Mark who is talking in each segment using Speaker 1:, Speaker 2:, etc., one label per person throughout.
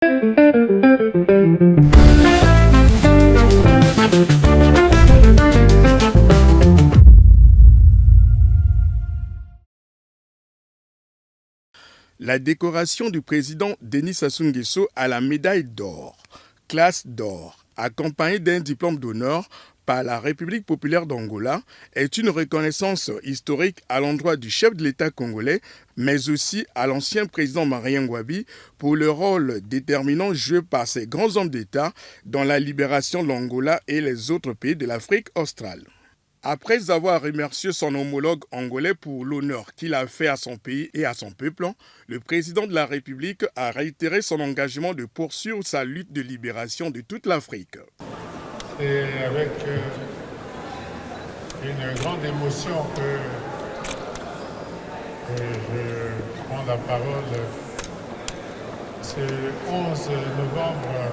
Speaker 1: La décoration du président Denis Sassou Nguesso à la médaille d'or, classe d'or, accompagnée d'un diplôme d'honneur par la République populaire d'Angola, est une reconnaissance historique à l'endroit du chef de l'État congolais, mais aussi à l'ancien président Marien Ngouabi pour le rôle déterminant joué par ces grands hommes d'État dans la libération de l'Angola et les autres pays de l'Afrique australe. Après avoir remercié son homologue angolais pour l'honneur qu'il a fait à son pays et à son peuple, le président de la République a réitéré son engagement de poursuivre sa lutte de libération de toute l'Afrique.
Speaker 2: C'est avec une grande émotion que je prends la parole ce 11 novembre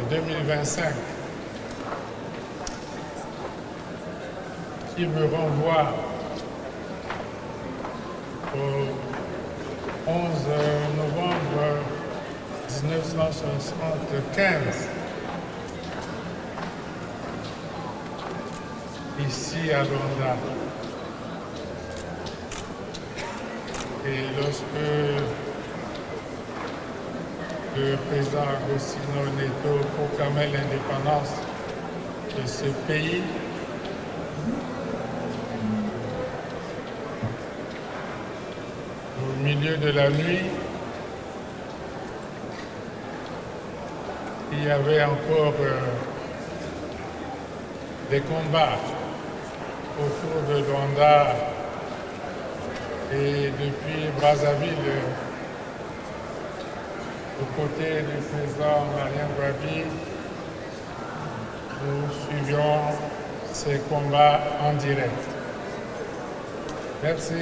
Speaker 2: 2025. Qui me renvoie au 11 novembre 1975, ici à Luanda. Et lorsque le président Agostinho Neto proclamait l'indépendance de ce pays, au milieu de la nuit, il y avait encore des combats autour de Luanda et depuis Brazzaville, aux côtés du président Marien Ngouabi, nous suivions ces combats en direct. Merci.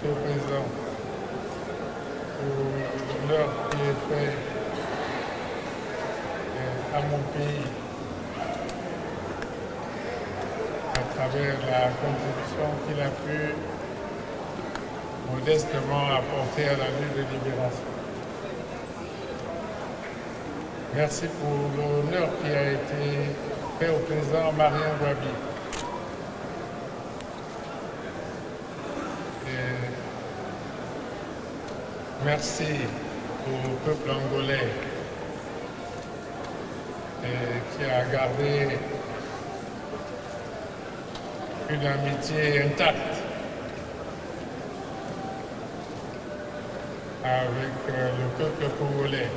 Speaker 2: Monsieur le Président, pour l'heure qui est faite à mon pays à travers la contribution qu'il a pu modestement apporter à la lutte de libération. Merci pour l'honneur qui a été fait au président Marien Ngouabi. Merci au peuple angolais qui a gardé une amitié intacte avec le peuple congolais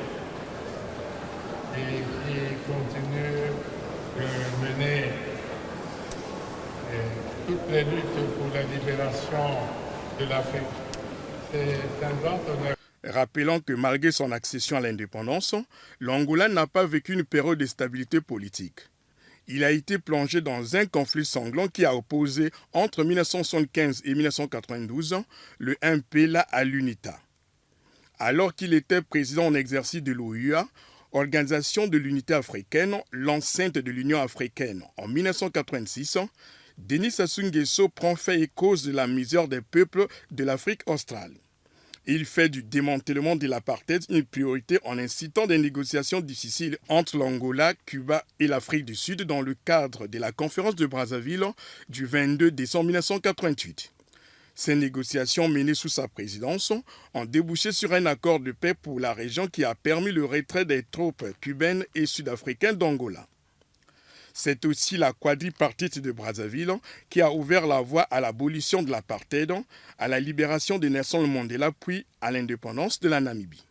Speaker 2: et qui continue de mener toutes les luttes pour la libération de l'Afrique. C'est un grand honneur.
Speaker 1: Rappelons que malgré son accession à l'indépendance, l'Angola n'a pas vécu une période de stabilité politique. Il a été plongé dans un conflit sanglant qui a opposé entre 1975 et 1992 le MPLA à l'UNITA. Alors qu'il était président en exercice de l'OUA, Organisation de l'Unité africaine, l'enceinte de l'Union africaine, en 1986, Denis Sassou Nguesso prend fait et cause de la misère des peuples de l'Afrique australe. Il fait du démantèlement de l'apartheid une priorité en incitant des négociations difficiles entre l'Angola, Cuba et l'Afrique du Sud dans le cadre de la conférence de Brazzaville du 22 décembre 1988. Ces négociations menées sous sa présidence ont débouché sur un accord de paix pour la région qui a permis le retrait des troupes cubaines et sud-africaines d'Angola. C'est aussi la quadripartite de Brazzaville qui a ouvert la voie à l'abolition de l'apartheid, à la libération de Nelson Mandela puis à l'indépendance de la Namibie.